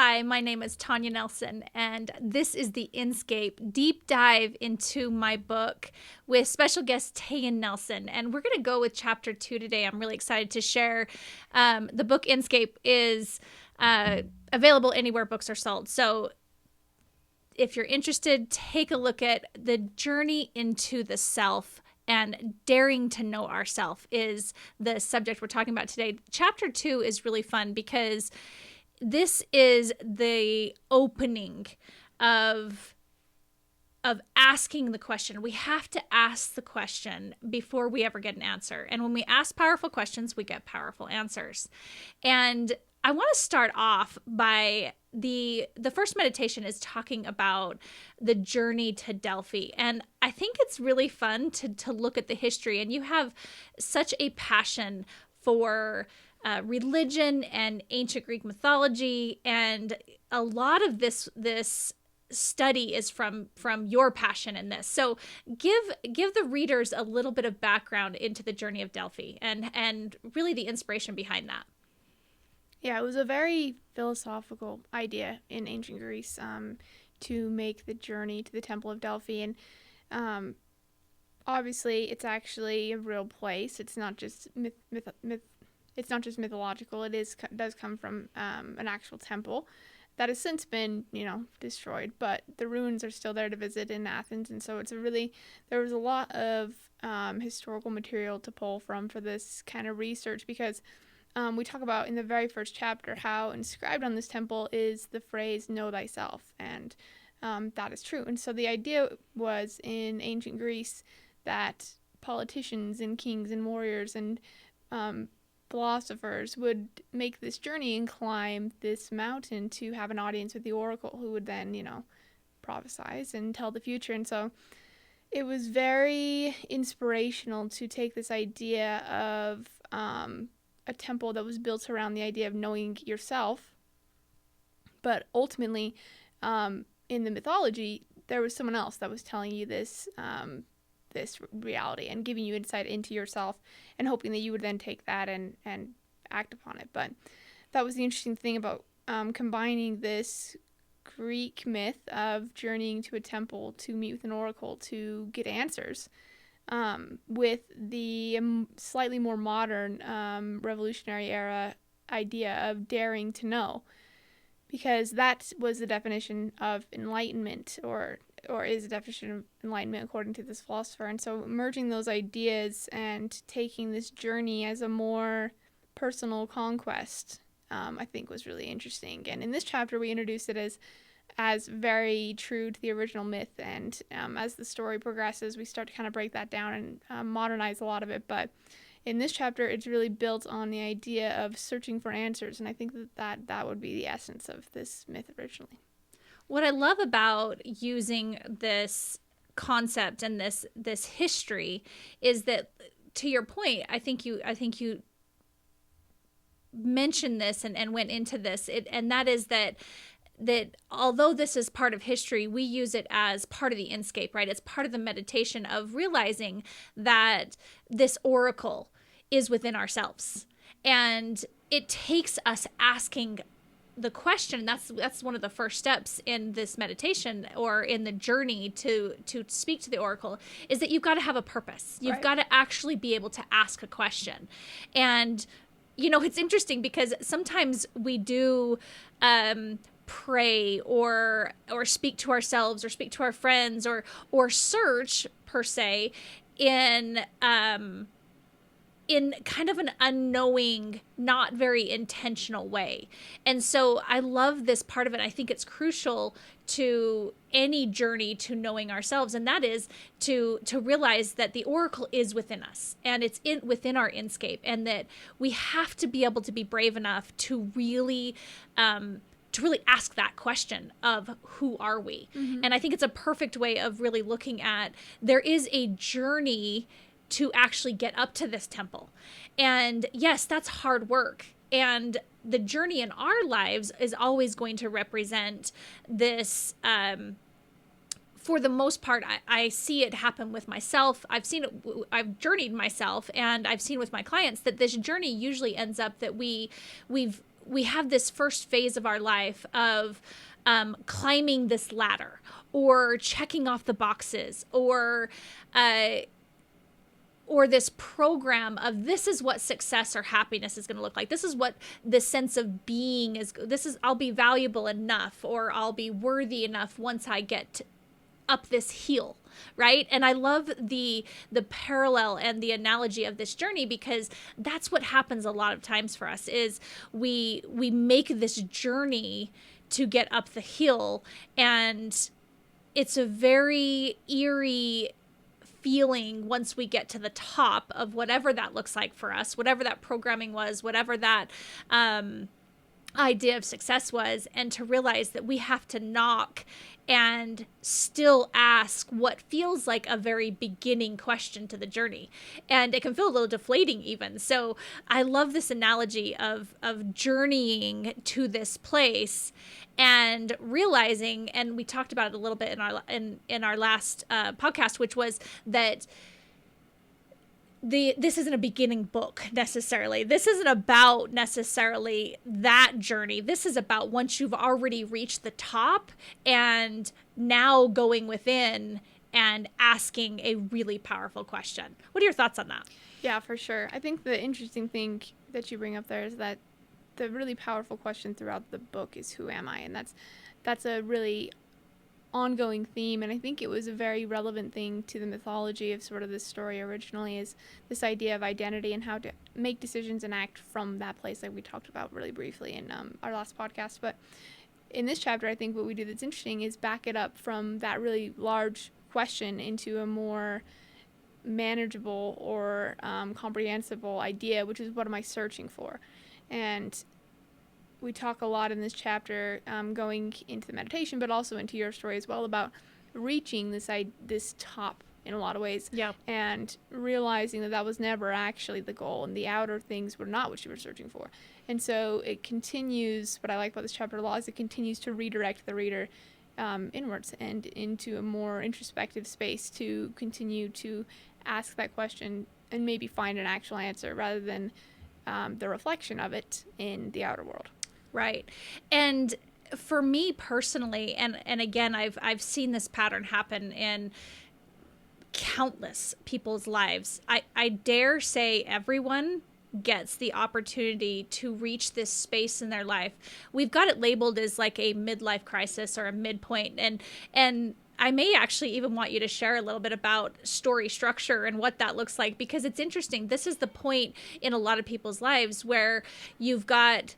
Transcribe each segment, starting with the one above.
Hi, my name is Tanya Nelson, and this is the Inscape deep dive into my book with special guest Tayan Nelson. And we're going to go with chapter 2 today. I'm really excited to share. The book Inscape is available anywhere books are sold. So if you're interested, take a look at the journey into the self. And daring to know ourself is the subject we're talking about today. Chapter 2 is really fun because this is the opening of asking the question. We have to ask the question before we ever get an answer. And when we ask powerful questions, we get powerful answers. And I want to start off by the first meditation is talking about the journey to Delphi. And I think it's really fun to look at the history. And you have such a passion for religion and ancient Greek mythology, and a lot of this study is from your passion in this. So give the readers a little bit of background into the journey of Delphi and really the inspiration behind that. Yeah, it was a very philosophical idea in ancient Greece to make the journey to the Temple of Delphi, and obviously it's actually a real place. It's not just It's not just mythological. Does come from an actual temple that has since been, destroyed, but the ruins are still there to visit in Athens, and so there was a lot of historical material to pull from for this kind of research, because we talk about in the very first chapter how inscribed on this temple is the phrase "Know thyself," and that is true. And so the idea was in ancient Greece that politicians and kings and warriors and philosophers would make this journey and climb this mountain to have an audience with the oracle, who would then, prophesize and tell the future. And so it was very inspirational to take this idea of a temple that was built around the idea of knowing yourself, but ultimately in the mythology there was someone else that was telling you this reality and giving you insight into yourself, and hoping that you would then take that and act upon it. But that was the interesting thing about combining this Greek myth of journeying to a temple to meet with an oracle to get answers with the slightly more modern revolutionary era idea of daring to know, because that was the definition of enlightenment, or is a definition of enlightenment according to this philosopher. And so merging those ideas and taking this journey as a more personal conquest, I think was really interesting. And in this chapter, we introduce it as very true to the original myth. And as the story progresses, we start to kind of break that down and modernize a lot of it. But in this chapter, it's really built on the idea of searching for answers. And I think that would be the essence of this myth originally. What I love about using this concept and this history is that, to your point, I think you mentioned this and went into this, and that is that although this is part of history, we use it as part of the Inscape, right? It's part of the meditation of realizing that this oracle is within ourselves, and it takes us asking the question. That's one of the first steps in this meditation, or in the journey to speak to the oracle, is that you've got to have a purpose. You've Right. got to actually be able to ask a question. And it's interesting because sometimes we do pray or speak to ourselves or speak to our friends or search per se in kind of an unknowing, not very intentional way. And so I love this part of it. I think it's crucial to any journey to knowing ourselves, and that is to realize that the oracle is within us, and it's within our Inscape, and that we have to be able to be brave enough to really ask that question of who are we. Mm-hmm. And I think it's a perfect way of really looking at, there is a journey to actually get up to this temple. And yes, that's hard work. And the journey in our lives is always going to represent this, for the most part, I see it happen with myself. I've journeyed myself, and I've seen with my clients that this journey usually ends up that we've we have this first phase of our life of climbing this ladder or checking off the boxes or this program of this is what success or happiness is going to look like. This is what the sense of being is. This is, I'll be valuable enough, or I'll be worthy enough once I get up this hill, right? And I love the parallel and the analogy of this journey, because that's what happens a lot of times for us is we make this journey to get up the hill, and it's a very eerie feeling once we get to the top of whatever that looks like for us, whatever that programming was, whatever that idea of success was, and to realize that we have to knock and still ask what feels like a very beginning question to the journey. And it can feel a little deflating even. So I love this analogy of journeying to this place and realizing, and we talked about it a little bit in our last podcast, which was that this isn't a beginning book necessarily. This isn't about necessarily that journey. This is about once you've already reached the top and now going within and asking a really powerful question. What are your thoughts on that? Yeah, for sure. I think the interesting thing that you bring up there is that the really powerful question throughout the book is, who am I? And that's a really ongoing theme, and I think it was a very relevant thing to the mythology of sort of this story originally, is this idea of identity and how to make decisions and act from that place, like we talked about really briefly in our last podcast. But in this chapter, I think what we do that's interesting is back it up from that really large question into a more manageable or comprehensible idea, which is, what am I searching for? And we talk a lot in this chapter, going into the meditation, but also into your story as well, about reaching this top in a lot of ways. Yeah. And realizing that was never actually the goal, and the outer things were not what you were searching for. And so it continues, what I like about this chapter a lot is it continues to redirect the reader inwards and into a more introspective space to continue to ask that question and maybe find an actual answer rather than the reflection of it in the outer world. Right. And for me personally, and again, I've seen this pattern happen in countless people's lives. I dare say everyone gets the opportunity to reach this space in their life. We've got it labeled as like a midlife crisis or a midpoint. And I may actually even want you to share a little bit about story structure and what that looks like, because it's interesting. This is the point in a lot of people's lives where you've got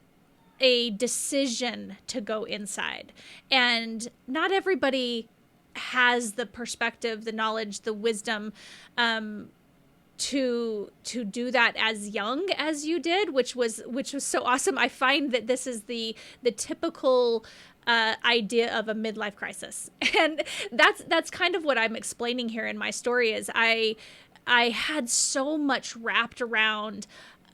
a decision to go inside, and not everybody has the perspective, the knowledge, the wisdom to do that as young as you did, which was so awesome. I find that this is the typical idea of a midlife crisis, and that's kind of what I'm explaining here in my story. Is I had so much wrapped around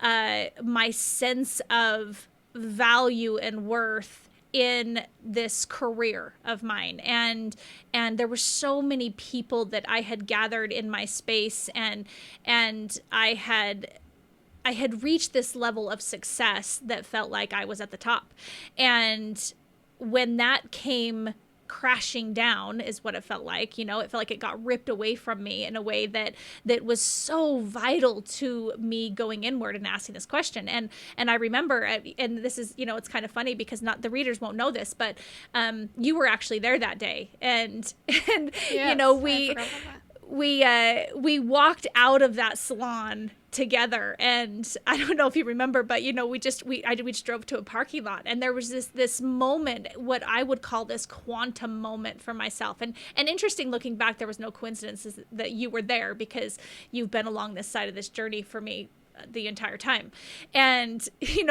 my sense of value and worth in this career of mine, and there were so many people that I had gathered in my space, and I had reached this level of success that felt like I was at the top. And when that came crashing down, is what it felt like, it felt like it got ripped away from me in a way that was so vital to me going inward and asking this question. And I remember, and this is, it's kind of funny because not the readers won't know this, but you were actually there that day, and Yes, we walked out of that salon together, and I don't know if you remember, but we just drove to a parking lot, and there was this moment, what I would call this quantum moment for myself. And interesting, looking back, there was no coincidences that you were there, because you've been along this side of this journey for me the entire time. And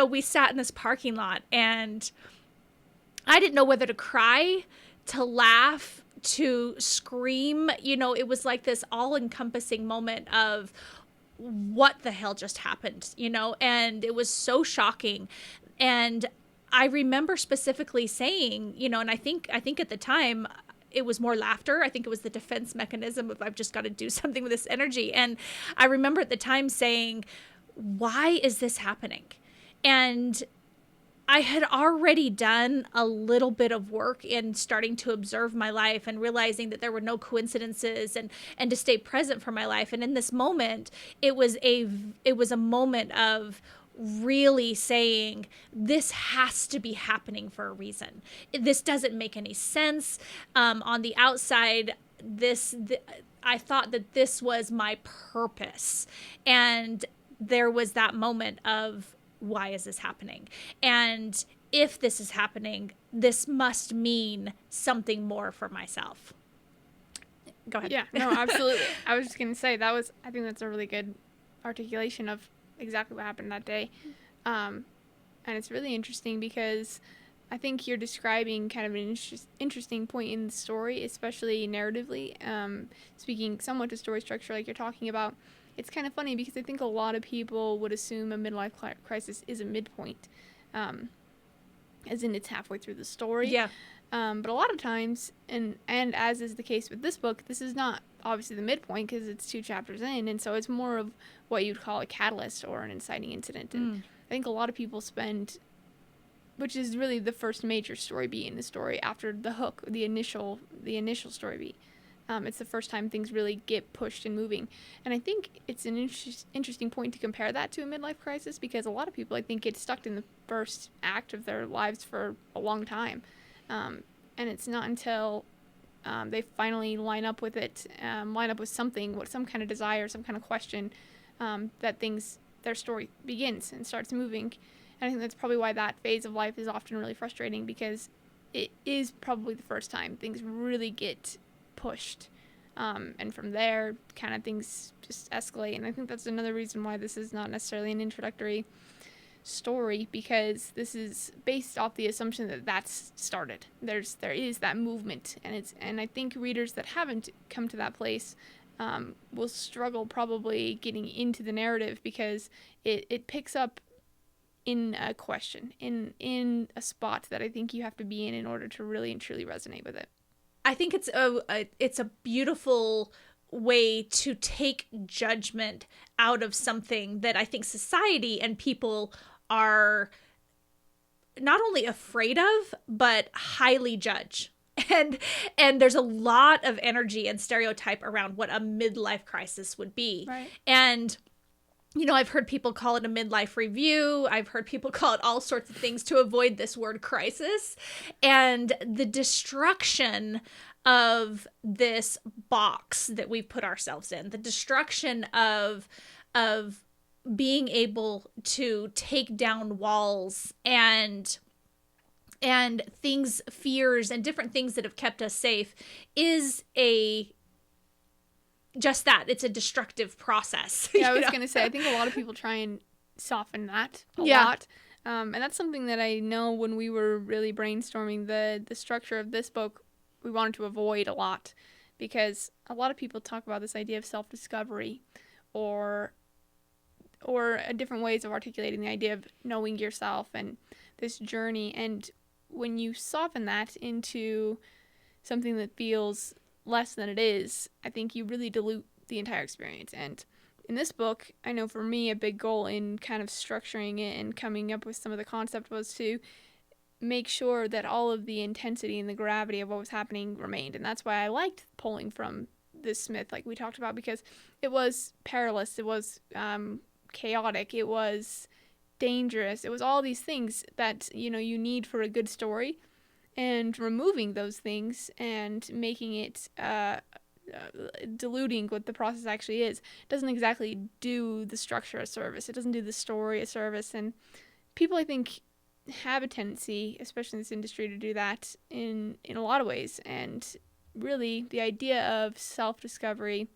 we sat in this parking lot, and I didn't know whether to cry, to laugh, to scream. It was like this all-encompassing moment of what the hell just happened, and it was so shocking. And I remember specifically saying, and I think at the time it was more laughter. I think it was the defense mechanism of, I've just got to do something with this energy. And I remember at the time saying, why is this happening? And I had already done a little bit of work in starting to observe my life and realizing that there were no coincidences, and to stay present for my life. And in this moment, it was a moment of really saying, this has to be happening for a reason. This doesn't make any sense. On the outside, I thought that this was my purpose. And there was that moment of, why is this happening? And if this is happening, this must mean something more for myself. Go ahead. Yeah, no, absolutely. I was just going to say I think that's a really good articulation of exactly what happened that day. And it's really interesting because I think you're describing kind of an interesting point in the story, especially narratively. Speaking somewhat to story structure like you're talking about, it's kind of funny because I think a lot of people would assume a midlife crisis is a midpoint, as in it's halfway through the story. Yeah. But a lot of times, and as is the case with this book, this is not obviously the midpoint because it's 2 chapters in, and so it's more of what you'd call a catalyst or an inciting incident. And I think a lot of people spend, which is really the first major story beat in the story after the hook, the initial story beat. It's the first time things really get pushed and moving. And I think it's an interesting point to compare that to a midlife crisis because a lot of people, I think, get stuck in the first act of their lives for a long time. And it's not until they finally line up with something, some kind of desire, some kind of question, that their story begins and starts moving. And I think that's probably why that phase of life is often really frustrating because it is probably the first time things really get pushed, and from there kind of things just escalate. And I think that's another reason why this is not necessarily an introductory story, because this is based off the assumption that that's started. There is that movement, and I think readers that haven't come to that place will struggle probably getting into the narrative because it picks up in a question, in a spot that I think you have to be in order to really and truly resonate with it. I think it's a beautiful way to take judgment out of something that I think society and people are not only afraid of, but highly judge. And there's a lot of energy and stereotype around what a midlife crisis would be. Right. And I've heard people call it a midlife review. I've heard people call it all sorts of things to avoid this word crisis. And the destruction of this box that we've put ourselves in, the destruction of being able to take down walls and things, fears, and different things that have kept us safe is just that. It's a destructive process. Yeah, I was going to say, I think a lot of people try and soften that a lot. And that's something that I know when we were really brainstorming the structure of this book, we wanted to avoid a lot, because a lot of people talk about this idea of self-discovery or different ways of articulating the idea of knowing yourself and this journey. And when you soften that into something that feels less than it is, I think you really dilute the entire experience. And in this book, I know for me, a big goal in kind of structuring it and coming up with some of the concept was to make sure that all of the intensity and the gravity of what was happening remained. And that's why I liked pulling from this Smith, like we talked about, because it was perilous, it was chaotic, it was dangerous, it was all these things that you need for a good story. And removing those things and making it diluting what the process actually is doesn't exactly do the structure a service. It doesn't do the story a service. And people, I think, have a tendency, especially in this industry, to do that in a lot of ways. And really, the idea of self-discovery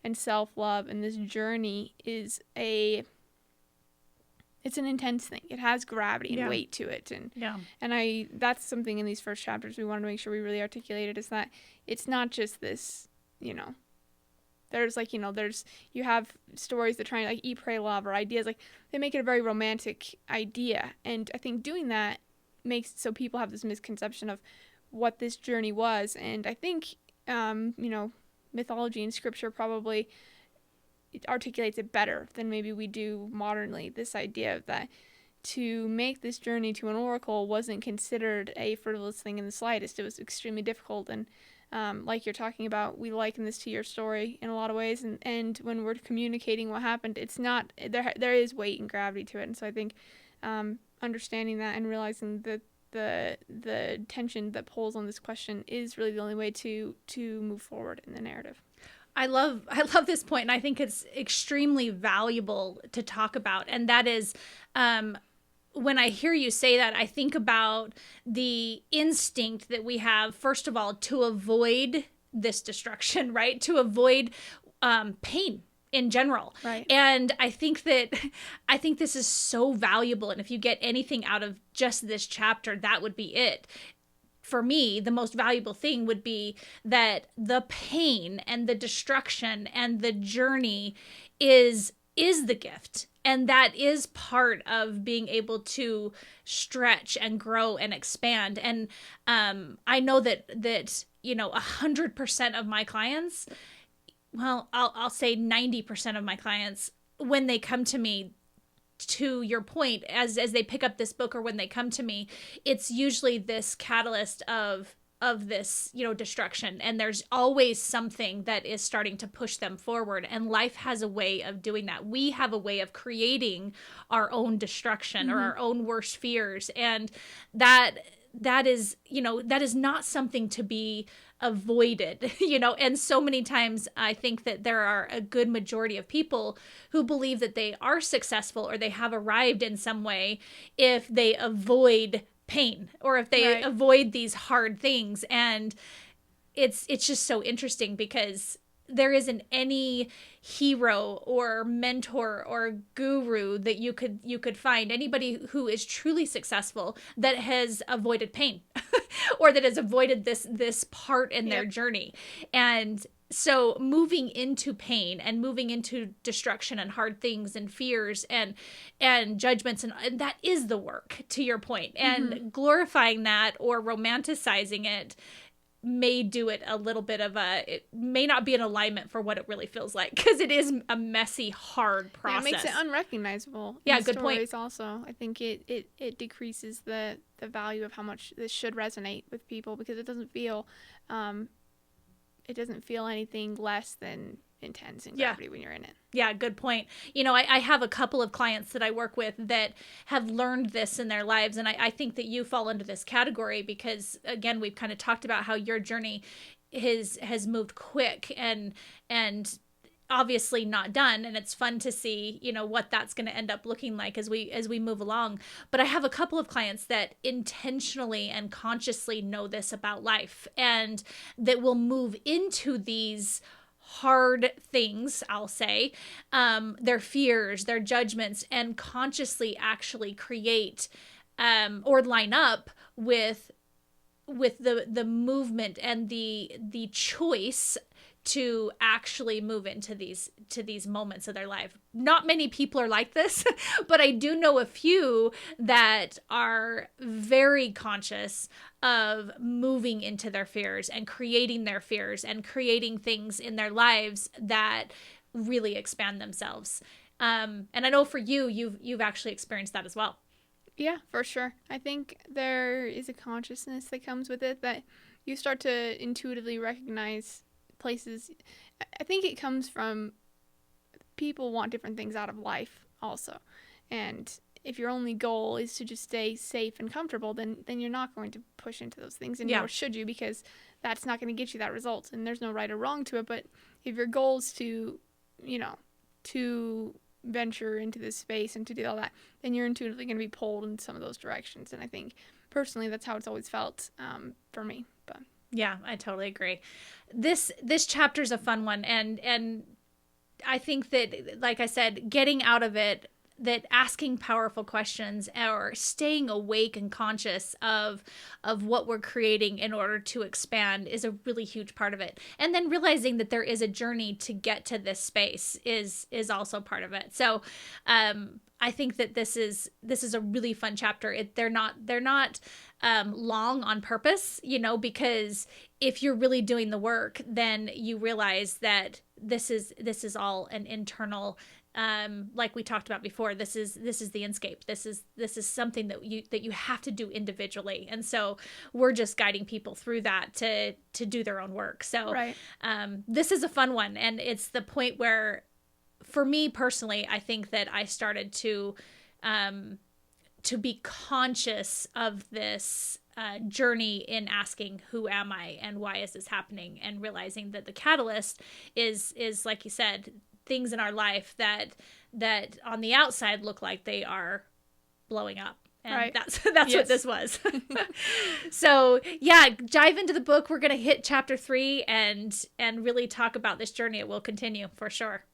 and self-love and this journey is it's an intense thing. It has gravity and weight to it. And that's something in these first chapters we wanted to make sure we really articulated, is that it's not just this, there's you have stories that try and eat, pray, love, or ideas, they make it a very romantic idea. And I think doing that makes so people have this misconception of what this journey was. And I think, mythology and scripture probably it articulates it better than maybe we do modernly, this idea of that to make this journey to an oracle wasn't considered a frivolous thing in the slightest. It was extremely difficult, and like you're talking about, we liken this to your story in a lot of ways, and when we're communicating what happened, it's not, there is weight and gravity to it. And so I think understanding that and realizing that the tension that pulls on this question is really the only way to move forward in the narrative. I love this point, and I think it's extremely valuable to talk about. And that is, when I hear you say that, I think about the instinct that we have, first of all, to avoid this destruction, right? To avoid pain in general. Right. And I think this is so valuable. And if you get anything out of just this chapter, that would be it. For me, the most valuable thing would be that the pain and the destruction and the journey is the gift. And that is part of being able to stretch and grow and expand. And I know that 100% of my clients, well, I'll say 90% of my clients, when they come to me, to your point, as they pick up this book or when they come to me, it's usually this catalyst of this, destruction. And there's always something that is starting to push them forward. And life has a way of doing that. We have a way of creating our own destruction or our own worst fears. And that is not something to be avoided, and so many times I think that there are a good majority of people who believe that they are successful or they have arrived in some way if they avoid pain or if they avoid these hard things. And it's just so interesting because there isn't any hero or mentor or guru that you could find, anybody who is truly successful that has avoided pain or that has avoided this part in their journey. And so moving into pain and moving into destruction and hard things and fears and judgments, and that is the work, to your point. And glorifying that or romanticizing it may do it a little bit of it may not be in alignment for what it really feels like, because it is a messy, hard process. Yeah, it makes it unrecognizable. Yeah, in good stories point. Also, I think it decreases the value of how much this should resonate with people, because it doesn't feel anything less than intense and gravity when you're in it. Yeah, good point. I have a couple of clients that I work with that have learned this in their lives. And I think that you fall into this category because, again, we've kind of talked about how your journey has moved quick and obviously not done. And it's fun to see, what that's going to end up looking like as we move along. But I have a couple of clients that intentionally and consciously know this about life and that will move into these hard things, I'll say, their fears, their judgments, and consciously actually create or line up with the movement and the choice to actually move into these moments of their life. Not many people are like this, but I do know a few that are very conscious of moving into their fears and creating their fears and creating things in their lives that really expand themselves. And I know for you've actually experienced that as well. Yeah, for sure. I think there is a consciousness that comes with it that you start to intuitively recognize places. I think it comes from people want different things out of life also. And if your only goal is to just stay safe and comfortable, then you're not going to push into those things, and nor should you, because that's not going to get you that result, and there's no right or wrong to it. But if your goal is to venture into this space and to do all that, then you're intuitively going to be pulled in some of those directions. And I think personally that's how it's always felt for me. But yeah, I totally agree. This chapter is a fun one, and I think that, like I said, getting out of it, that asking powerful questions or staying awake and conscious of what we're creating in order to expand is a really huge part of it. And then realizing that there is a journey to get to this space is also part of it. So I think that this is a really fun chapter. They're not long on purpose, because if you're really doing the work, then you realize that this is all an internal like we talked about before, this is the Inscape. This is something that you have to do individually, and so we're just guiding people through that to do their own work. So Right. this is a fun one, and it's the point where, for me personally, I think that I started to be conscious of this journey in asking, who am I and why is this happening, and realizing that the catalyst is like you said, things in our life that on the outside look like they are blowing up. And Right. that's Yes. what this was. So yeah, dive into the book. We're going to hit chapter 3 and really talk about this journey. It will continue for sure.